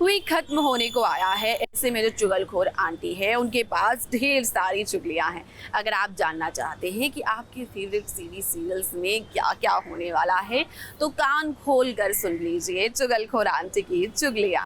Week खत्म होने को आया है। ऐसे में जो चुगलखोर आंटी है उनके पास ढेर सारी चुगलियां हैं। अगर आप जानना चाहते हैं कि आपके फेवरेट सीरियल्स में क्या क्या होने वाला है तो कान खोल कर सुन लीजिए चुगलखोर आंटी की चुगलियां।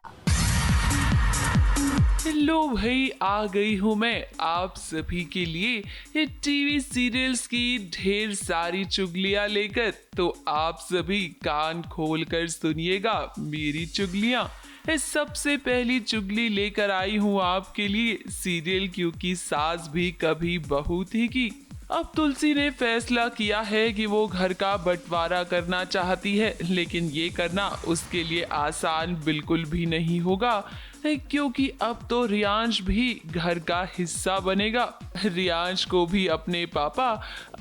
हेलो भाई, आ गई हूँ मैं आप सभी के लिए ये टीवी सीरियल्स की ढेर सारी चुगलियाँ लेकर। तो आप सभी कान खोल कर सुनिएगा मेरी चुगलियाँ। सबसे पहली चुगली लेकर आई हूँ आपके लिए सीरियल क्योंकि सास भी कभी बहू थी की। अब तुलसी ने फैसला किया है कि वो घर का बंटवारा करना चाहती है, लेकिन ये करना उसके लिए आसान बिल्कुल भी नहीं होगा क्योंकि अब तो रियांश भी घर का हिस्सा बनेगा। रियांश को भी अपने पापा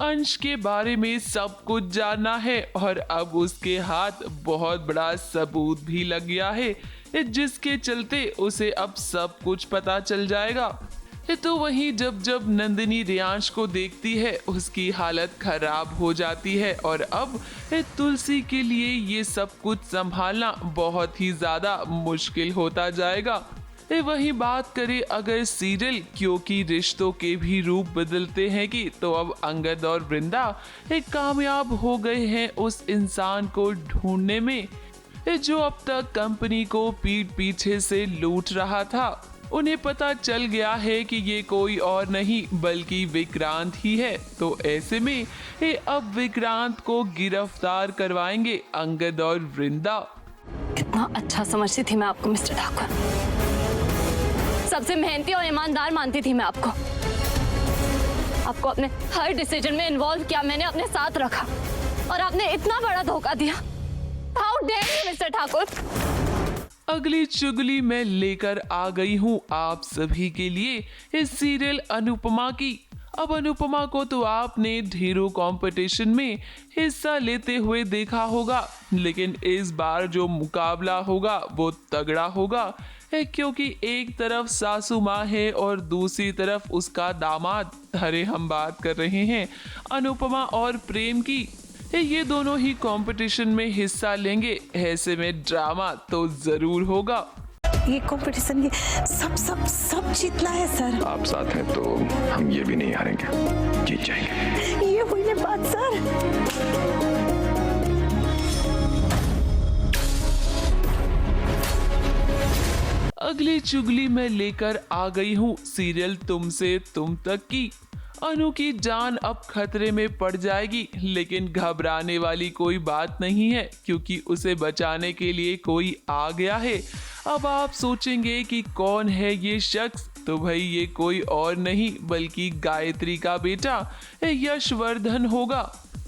अंश के बारे में सब कुछ जानना है और अब उसके हाथ बहुत बड़ा सबूत भी लग गया है, जिसके चलते उसे अब सब कुछ पता चल जाएगा। तो वहीं जब जब नंदिनी रियांश को देखती है उसकी हालत खराब हो जाती है और अब तुलसी के लिए ये सब कुछ संभालना बहुत ही ज्यादा मुश्किल होता जाएगा। वही बात करें अगर सीरियल क्योंकि रिश्तों के भी रूप बदलते हैं कि तो अब अंगद और वृंदा कामयाब हो गए हैं उस इंसान को ढूंढने में जो अब तक कंपनी को पीठ पीछे से लूट रहा था। उन्हें पता चल गया है कि ये कोई और नहीं बल्कि विक्रांत ही है। तो ऐसे में अब विक्रांत को गिरफ्तार करवाएंगे अंगद और वृंदा। कितना अच्छा समझती थी मैं आपको मिस्टर ठाकुर, सबसे मेहनती और ईमानदार मानती थी मैं आपको अपने हर डिसीजन में इन्वॉल्व किया मैंने, अपने साथ रखा और आपने इतना बड़ा धोखा दिया। How dare you mister Thakur. अगली चुगली मैं लेकर आ गई हूँ आप सभी के लिए इस सीरियल अनुपमा की। अब अनुपमा को तो आपने ढेरों कंपटीशन में हिस्सा लेते हुए देखा होगा, लेकिन इस बार जो मुकाबला होगा वो तगड़ा होगा क्योंकि एक तरफ सासू माँ है और दूसरी तरफ उसका दामाद। अरे हम बात कर रहे हैं अनुपमा और प्रेम की। ये दोनों ही कंपटीशन में हिस्सा लेंगे, ऐसे में ड्रामा तो जरूर होगा। ये कंपटीशन ये सब जीतना है सर। आप साथ हैं तो हम ये भी नहीं हारेंगे, जीत जाएंगे। ये हुई ना बात सर। अगली चुगली मैं लेकर आ गई हूँ सीरियल तुमसे तुम तक की। अनु की जान अब खतरे में पड़ जाएगी, लेकिन घबराने वाली कोई बात नहीं है क्योंकि उसे बचाने के लिए कोई आ गया है। अब आप सोचेंगे कि कौन है ये शख्स, तो भाई ये कोई और नहीं बल्कि गायत्री का बेटा यशवर्धन होगा।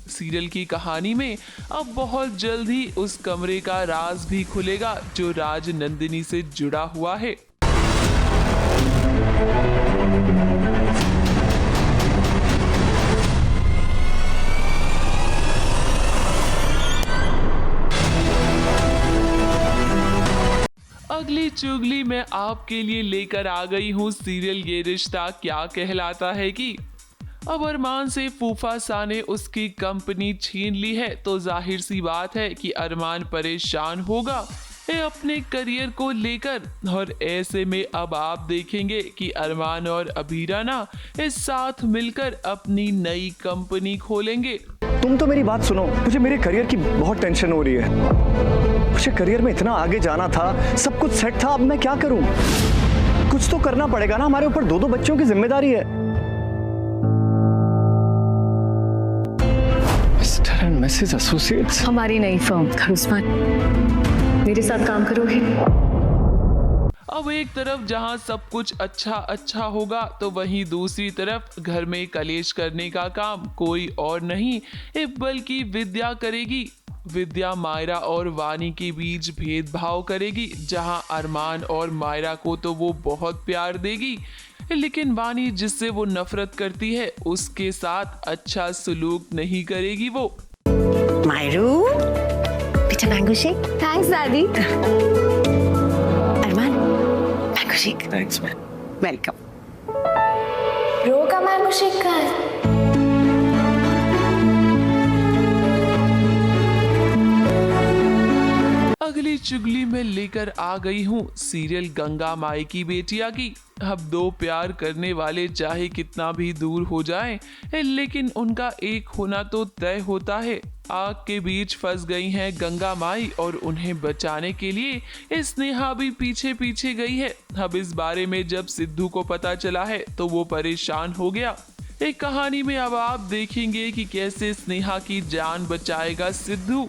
सीरियल की कहानी में अब बहुत जल्द ही उस कमरे का राज भी खुलेगा जो राज नंदिनी से जुड़ा हुआ है। अगली चुगली मैं आपके लिए लेकर आ गई हूँ सीरियल ये रिश्ता क्या कहलाता है कि अब अरमान से फूफा सा ने उसकी कंपनी छीन ली है, तो जाहिर सी बात है कि अरमान परेशान होगा अपने करियर को लेकर। और ऐसे में अब आप देखेंगे कि अरमान और अबीरा ना इस साथ मिलकर अपनी नई कंपनी खोलेंगे। तुम तो मेरी बात सुनो, मुझे मेरे करियर की बहुत टेंशन हो रही है। मुझे करियर में इतना आगे जाना था, सब कुछ सेट था, अब मैं क्या करूं? कुछ तो करना पड़ेगा ना, हमारे ऊपर 2 बच्चों की जिम्मेदारी है। मिस्टर एंड मिसेस एसोसिएट्स हमारी नई फर्म खरुस्मान, मेरे साथ काम करोगे? अब एक तरफ जहां सब कुछ अच्छा होगा तो वहीं दूसरी तरफ घर में कलेश करने का काम कोई और नहीं बल्कि विद्या करेगी। विद्या मायरा और वानी के बीच भेदभाव करेगी। जहां अरमान और मायरा को तो वो बहुत प्यार देगी, लेकिन वानी जिससे वो नफरत करती है उसके साथ अच्छा सलूक नहीं करेगी वो। मायरू बेटा मैंगो शेक। थैंक्स दादी। Arman mango shake. Thanks ma'am. Welcome. रो का मैंगो शेक का है। अगली अगली चुगली में लेकर आ गई हूँ सीरियल गंगा माई की बेटिया की। अब दो प्यार करने वाले चाहे कितना भी दूर हो जाएं, लेकिन उनका एक होना तो तय होता है। आग के बीच फंस गई हैं गंगा माई और उन्हें बचाने के लिए स्नेहा भी पीछे पीछे गई है। अब इस बारे में जब सिद्धू को पता चला है तो वो परेशान हो गया। एक कहानी में अब आप देखेंगे कि कैसे स्नेहा की जान बचाएगा सिद्धू।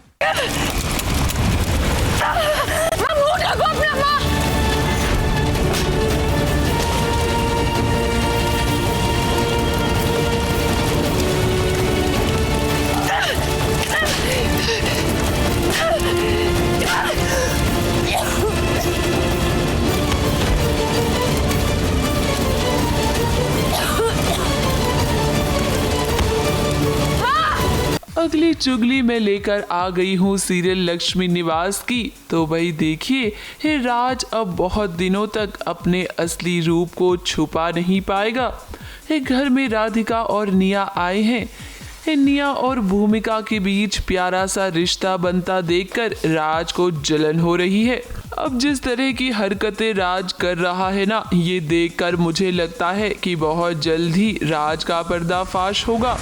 अगली चुगली में लेकर आ गई हूँ सीरियल लक्ष्मी निवास की। तो भाई देखिए, ये राज अब बहुत दिनों तक अपने असली रूप को छुपा नहीं पाएगा। ये घर में राधिका और निया आए हैं। ये निया और भूमिका के बीच प्यारा सा रिश्ता बनता देखकर राज को जलन हो रही है। अब जिस तरह की हरकतें राज कर रहा है ना, ये देखकर मुझे लगता है कि बहुत जल्द ही राज का पर्दाफाश होगा।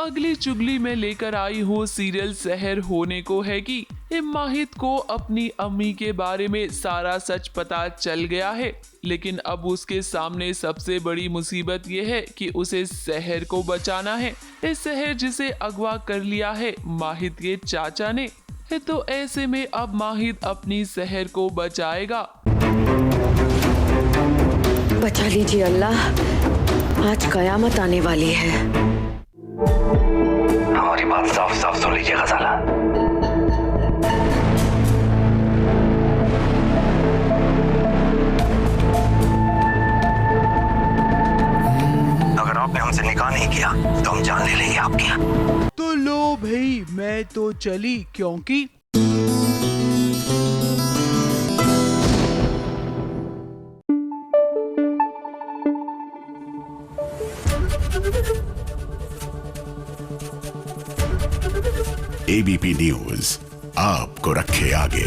अगली चुगली में लेकर आई हूँ सीरियल सहर होने को है कि माहिद को अपनी अम्मी के बारे में सारा सच पता चल गया है, लेकिन अब उसके सामने सबसे बड़ी मुसीबत यह है कि उसे सहर को बचाना है। इस सहर जिसे अगवा कर लिया है माहिद के चाचा ने। तो ऐसे में अब माहिद अपनी सहर को बचाएगा। बचा लीजिए अल्लाह, आज कयामत आने वाली है। हमारी बात साफ साफ सुन लीजिए गजाला। अगर आपने हमसे निकाह नहीं किया तो हम जान ले लेंगे आपकी। तो लो भाई, मैं तो चली, क्योंकि एबीपी न्यूज आपको रखे आगे।